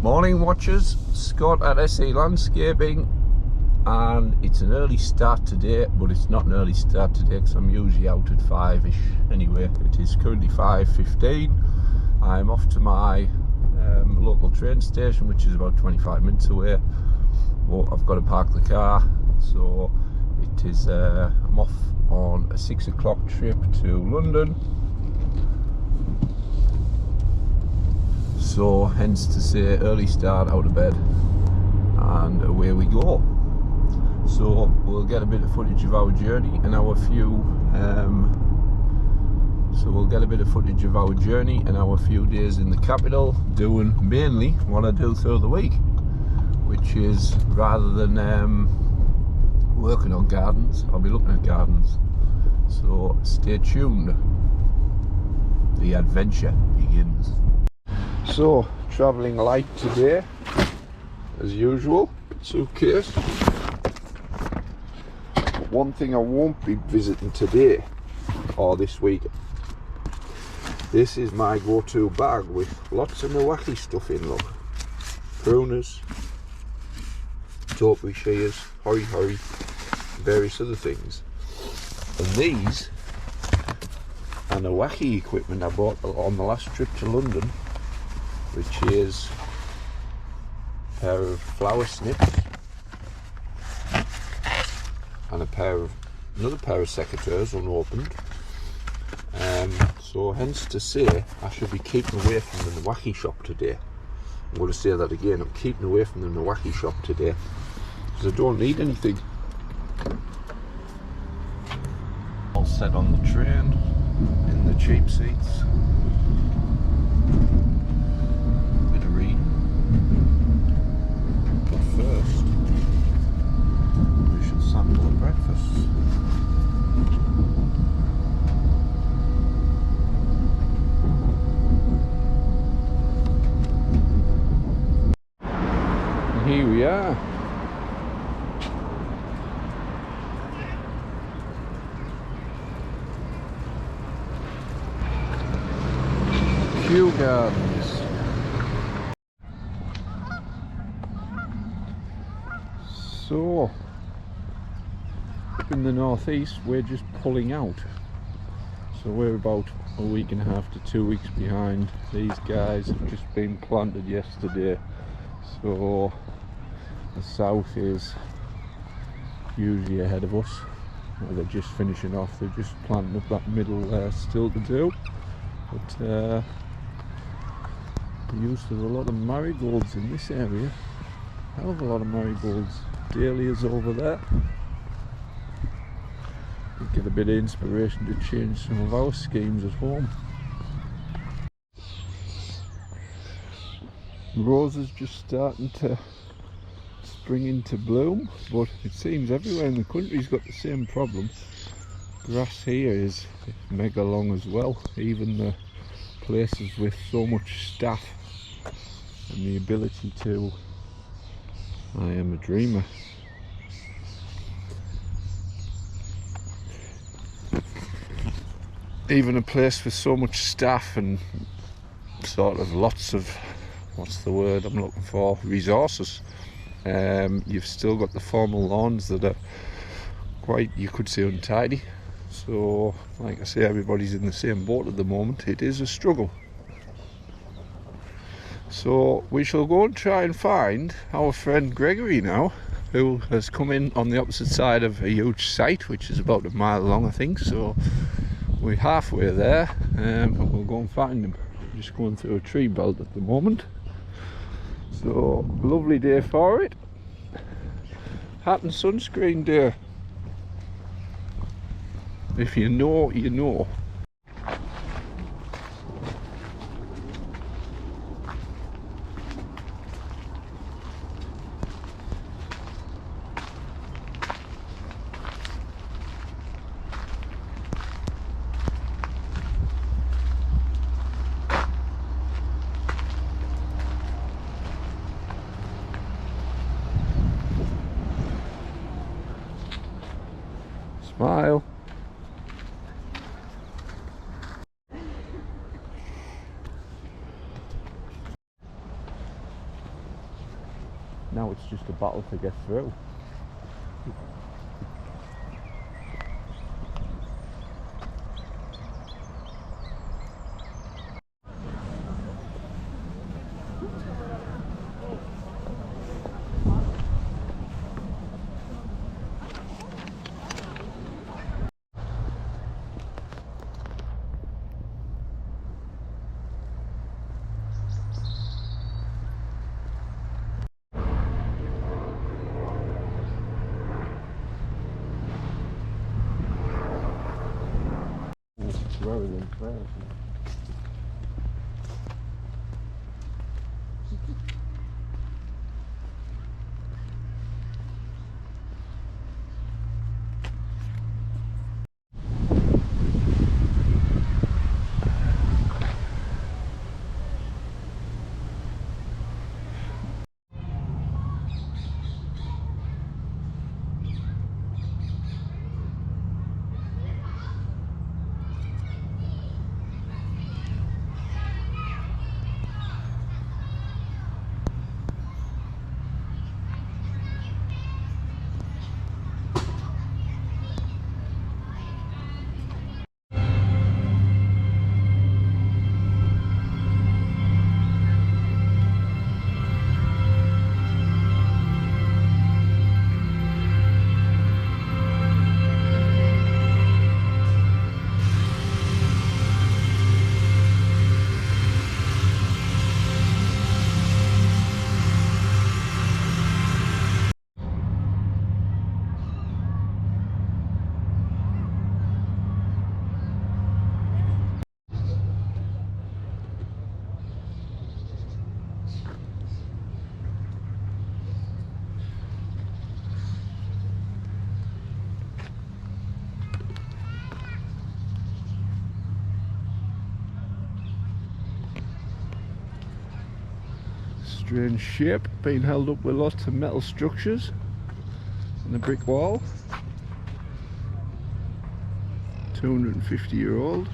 Morning watchers, Scott at SE Landscaping, and it's an early start today, but it's not an early start today because I'm usually out at 5ish. Anyway, it is currently 5:15. I'm off to my local train station, which is about 25 minutes away. Well, I've got to park the car, so it is I'm off on a 6 o'clock trip to London. So hence to say early start, out of bed, and away we go. So we'll get a bit of footage of our journey and our few days in the capital, doing mainly what I do through the week, which is, rather than working on gardens, I'll be looking at gardens. So stay tuned, the adventure begins. So, travelling light today, as usual, suitcase. One thing I won't be visiting today, or this week, this is my go-to bag with lots of wacky stuff in, look. Pruners, topiary shears, hori, various other things. And these are the wacky equipment I bought on the last trip to London, which is a pair of flower snips and another pair of secateurs unopened. So hence to say I should be keeping away from the wacky shop today. I'm going to say that again, I'm keeping away from the wacky shop today because I don't need anything. All set on the train in the cheap seats. First, we should sample a breakfast. And here we are. Kew Gardens. So, up in the northeast, we're just pulling out. So we're about a week and a half to 2 weeks behind. These guys have just been planted yesterday. So the south is usually ahead of us. Well, they're just finishing off. They're just planting up that middle still to do. But we used to have a lot of marigolds in this area. Hell of a lot of marigolds. Dahlias over there. We get a bit of inspiration to change some of our schemes at home. Roses just starting to spring into bloom, but it seems everywhere in the country's got the same problem. Grass here is mega long as well, even the places with so much staff and the ability to, I am a dreamer. Even a place with so much staff and sort of lots of, what's the word I'm looking for, resources. You've still got the formal lawns that are quite, you could say, untidy. So, like I say, everybody's in the same boat at the moment. It is a struggle. So we shall go and try and find our friend Gregory now, who has come in on the opposite side of a huge site, which is about a mile long, I think. So we're halfway there, and we'll go and find him. We're just going through a tree belt at the moment. So lovely day for it. Hat and sunscreen day. If you know, you know. Smile. now it's just a battle to get through. Rather than fast. Strange shape, being held up with lots of metal structures and a brick wall. 250-year-old.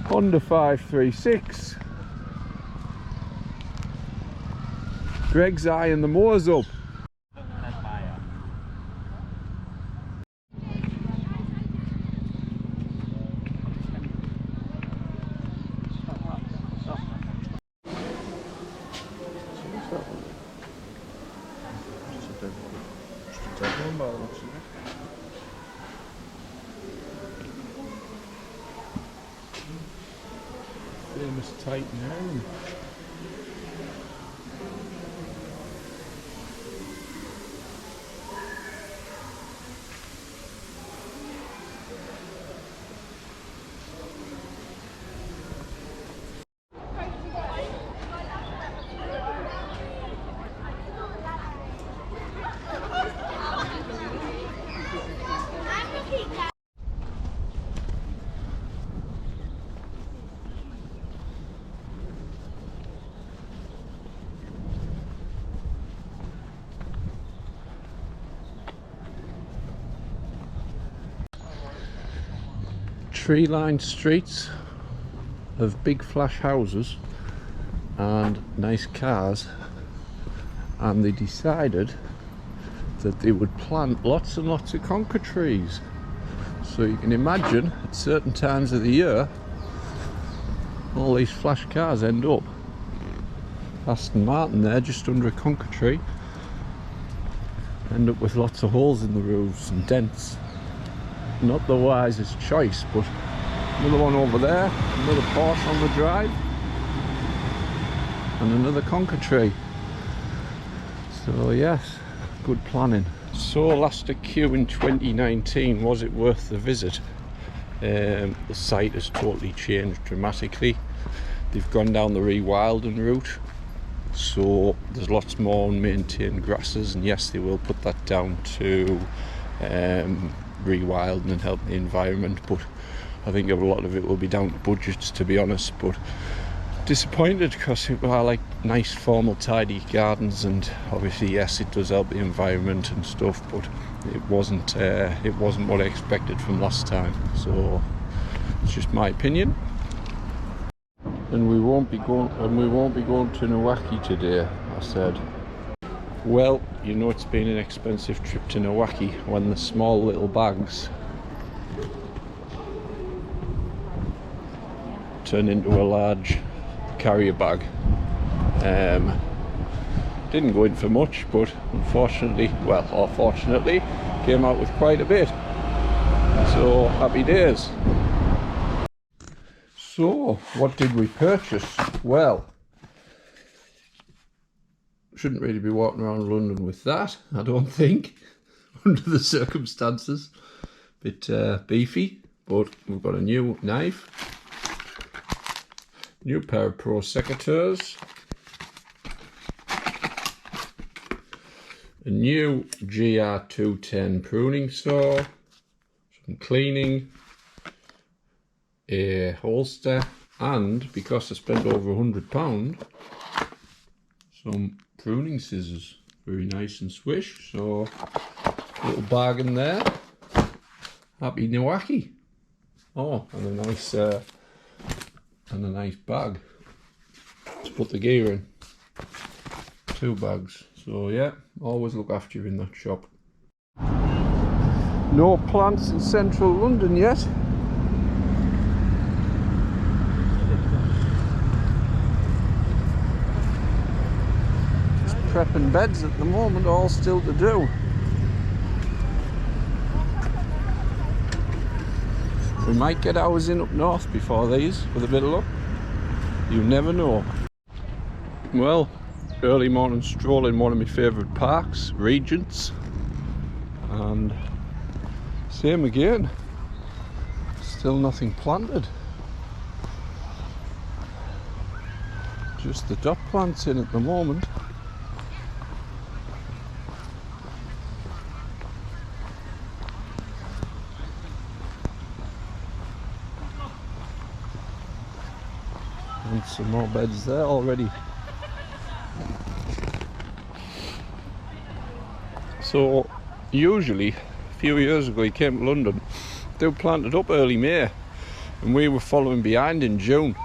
Honda 536. Greg's eyeing the moors up. Famous Titan. Tree-lined streets of big flash houses and nice cars, and they decided that they would plant lots and lots of conker trees. So you can imagine at certain times of the year all these flash cars end up. Aston Martin there, just under a conker tree, end up with lots of holes in the roofs and dents. Not the wisest choice, but another one over there, another Porsche on the drive, and another conker tree. So yes, good planning. So last a queue in 2019, was it worth the visit? The site has totally changed dramatically. They've gone down the rewilding route, so there's lots more unmaintained grasses, and yes, they will put that down to rewilding and help the environment, but I think a lot of it will be down to budgets, to be honest. But disappointed, because I like nice formal tidy gardens, and obviously yes, it does help the environment and stuff, but it wasn't what I expected from last time. So it's just my opinion. And we won't be going to Nowaki today, I said. Well, you know, it's been an expensive trip to Nowaki when the small little bags turn into a large carrier bag. Didn't go in for much, but unfortunately, well, or fortunately, came out with quite a bit. So happy days. So what did we purchase? Well, shouldn't really be walking around London with that, I don't think, under the circumstances. Bit beefy, but we've got a new knife, new pair of Pro Secateurs, a new GR210 pruning saw, some cleaning, a holster, and because I spent over £100, some pruning scissors. Very nice and swish. So little bargain there. Happy Nowaki. Oh, and a nice bag to put the gear in. 2 bags. So yeah, always look after you in that shop. No plants in central London yet. Prepping beds at the moment, all still to do. We might get ours in up north before these, with a bit of luck. You never know. Well, early morning stroll in one of my favourite parks, Regent's, and same again, still nothing planted. Just the dot plants in at the moment. And some more beds there already. So usually a few years ago you came to London, they were planted up early May and we were following behind in June.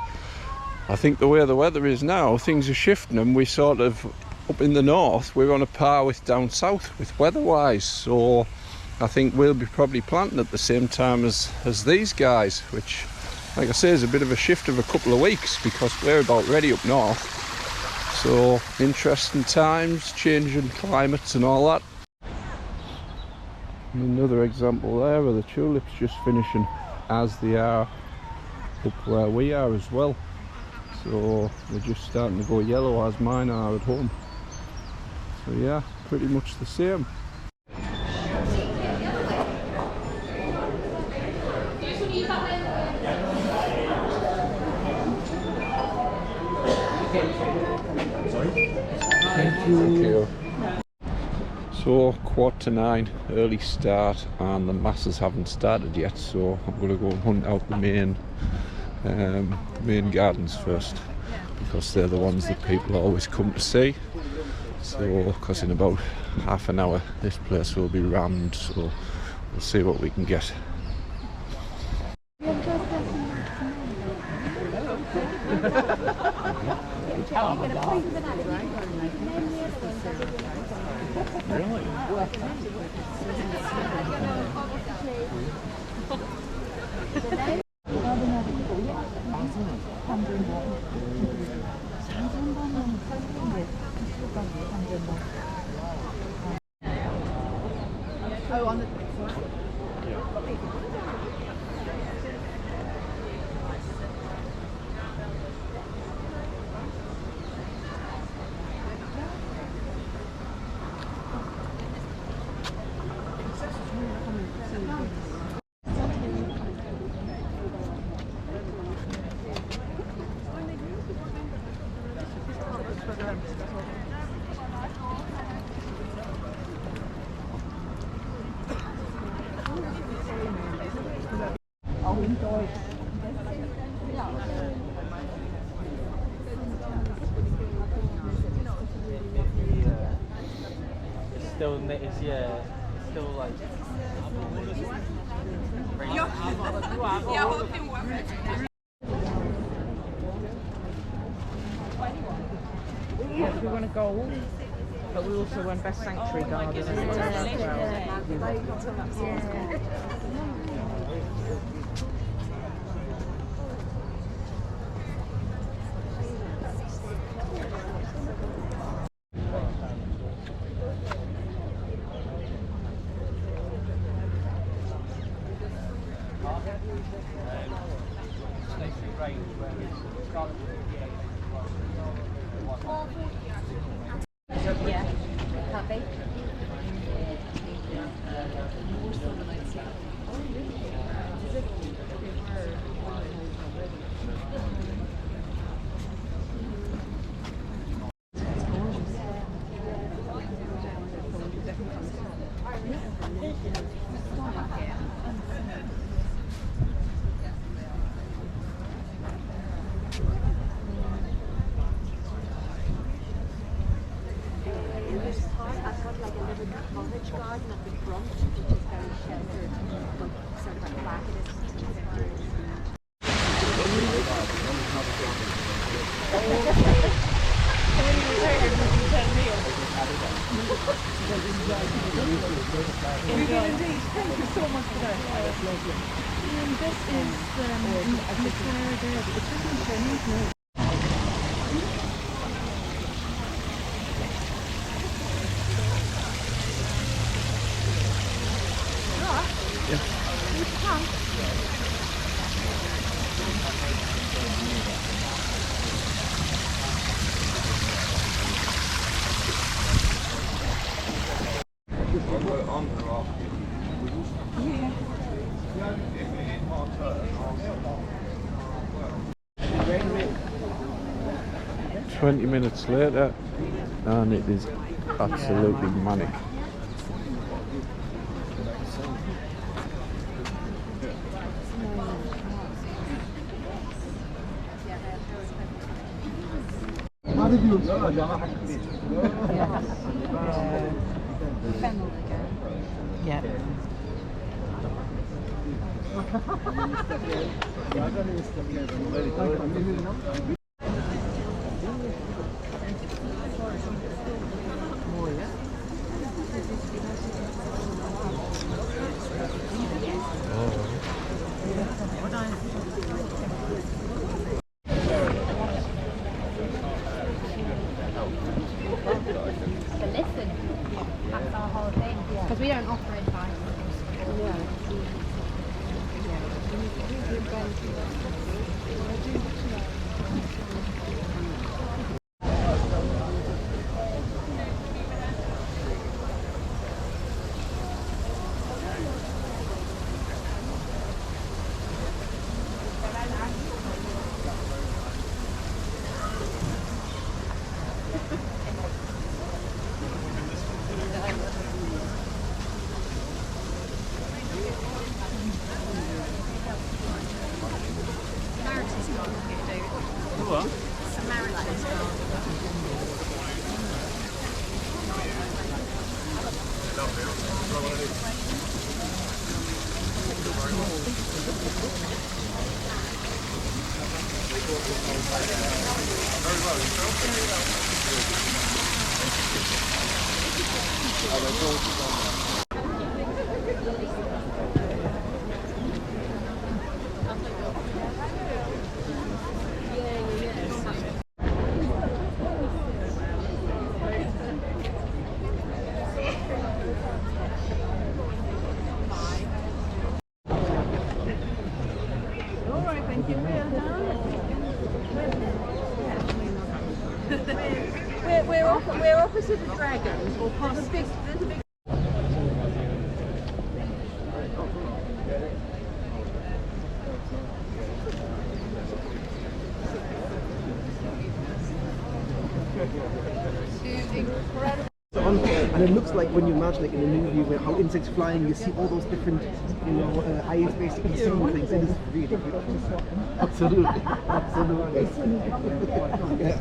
I think the way the weather is now, things are shifting and we sort of, up in the north, we're on a par with down south with weather wise. So I think we'll be probably planting at the same time as these guys, which, like I say, is a bit of a shift of a couple of weeks because we're about ready up north. So interesting times, changing climates and all that. And another example there of the tulips just finishing as they are up where we are as well. So they're just starting to go yellow as mine are at home. So yeah, pretty much the same. Thank you. So 8:45, early start, and the masses haven't started yet, so I'm going to go and hunt out the main gardens first, because they're the ones that people always come to see. So, because in about half an hour this place will be rammed, so we'll see what we can get. Really? Oh, on the Still, it's, yeah, Yes, we won a gold, but we also won Best Sanctuary Garden as well. Yeah, happy. 20 minutes later, and it is absolutely manic. Yeah. To listen. That's our whole thing. Because we don't offer advice. We're opposite the Dragons, or past the big. There's a big. And it looks like when you imagine like in a movie where how insects flying, you see all those different, eyes basically seeing things. It is really beautiful. Absolutely, absolutely. Yeah.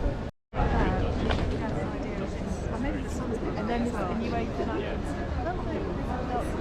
And then you open up.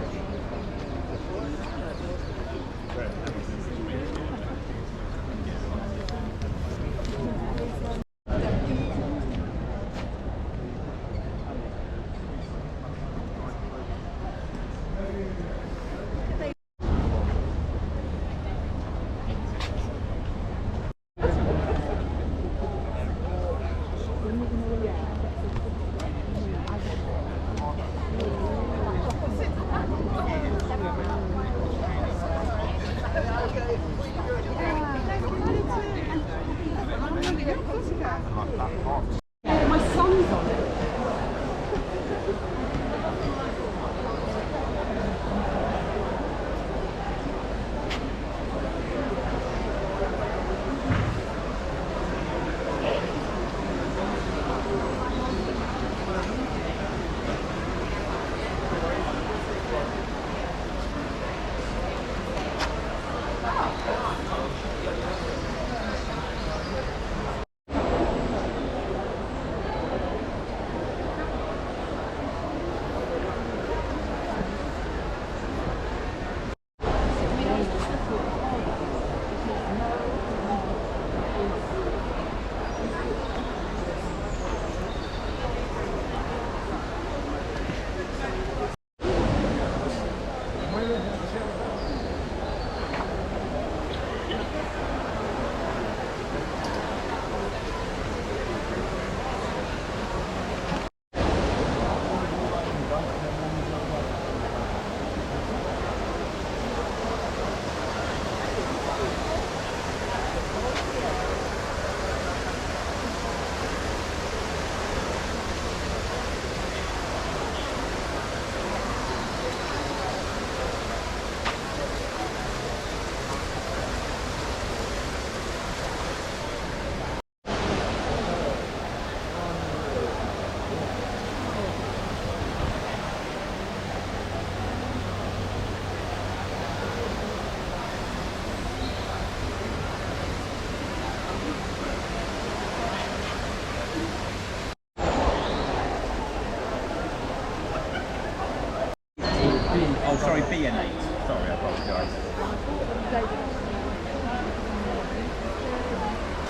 Oh, sorry, BN8. Sorry, I apologise.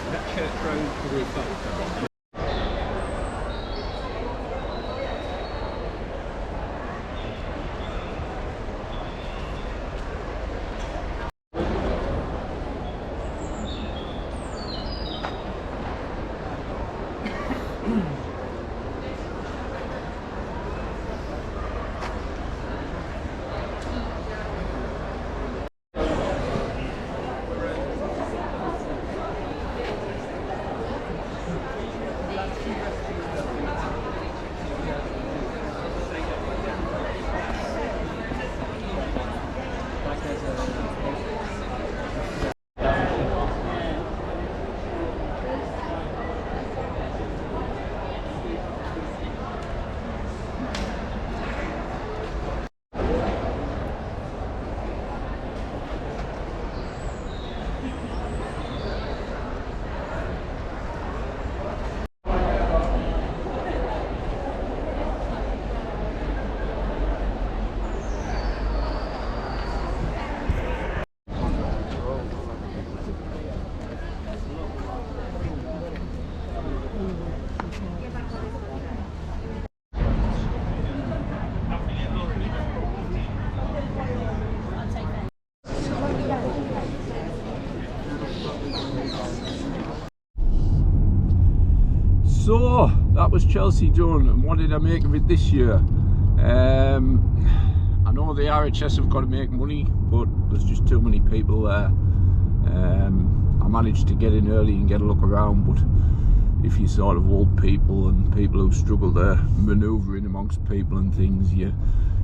Is that Church Road? So that was Chelsea done, and what did I make of it this year? I know the RHS have got to make money, but there's just too many people there. I managed to get in early and get a look around, but if you sort of old people and people who struggle to manoeuvre in amongst people and things,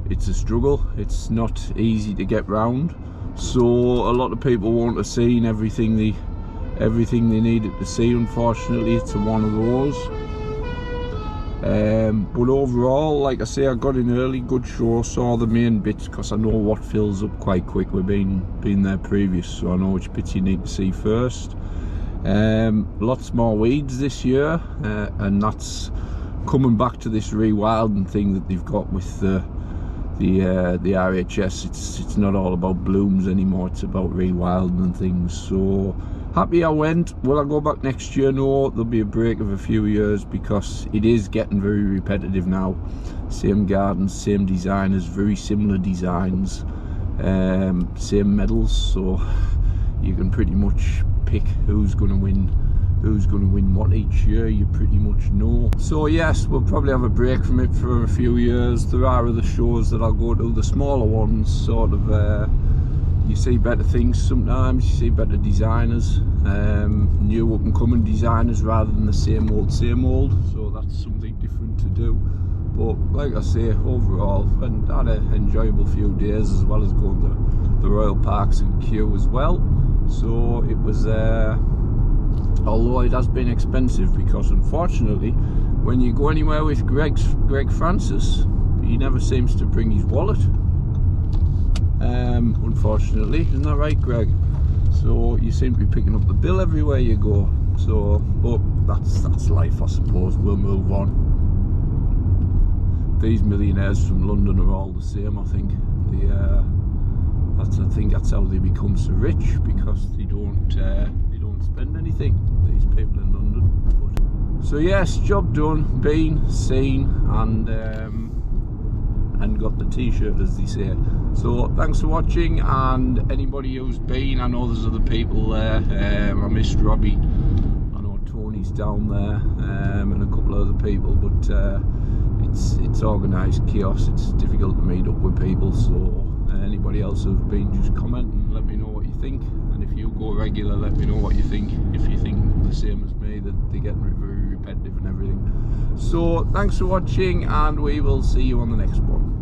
it's a struggle. It's not easy to get round, so a lot of people won't have seen everything they needed to see. Unfortunately, it's one of those. But overall, like I say, I got in early, good show, saw the main bits, because I know what fills up quite quick. We've been there previous, so I know which bits you need to see first. Lots more weeds this year, and that's coming back to this rewilding thing that they've got with the RHS. It's not all about blooms anymore, it's about rewilding and things. So happy I went. Will I go back next year? No, there'll be a break of a few years, because it is getting very repetitive now. Same gardens, same designers, very similar designs, same medals, so you can pretty much pick who's going to win what each year, you pretty much know. So yes, we'll probably have a break from it for a few years. There are other shows that I'll go to, the smaller ones, sort of, you see better things sometimes, you see better designers, new up and coming designers rather than the same old, so that's something different to do. But like I say, overall, and I had an enjoyable few days, as well as going to the Royal Parks and Kew as well. So it was, although it has been expensive, because unfortunately when you go anywhere with Greg Francis, he never seems to bring his wallet, unfortunately, isn't that right, Greg? So you seem to be picking up the bill everywhere you go. So, but that's life, I suppose. We'll move on. These millionaires from London are all the same, I think. I think that's how they become so rich, because they don't spend anything, these people in London. But, so yes, job done, been, seen, and and got the t-shirt, as they say. So thanks for watching, and anybody who's been, I know there's other people there. I missed Robbie, I know Tony's down there, and a couple of other people, but it's organised chaos. It's difficult to meet up with people, so anybody else who's been, just comment and let me know what you think. And if you go regular, let me know what you think. If you think the same as me, that they get very repetitive and everything. So thanks for watching, and we will see you on the next one.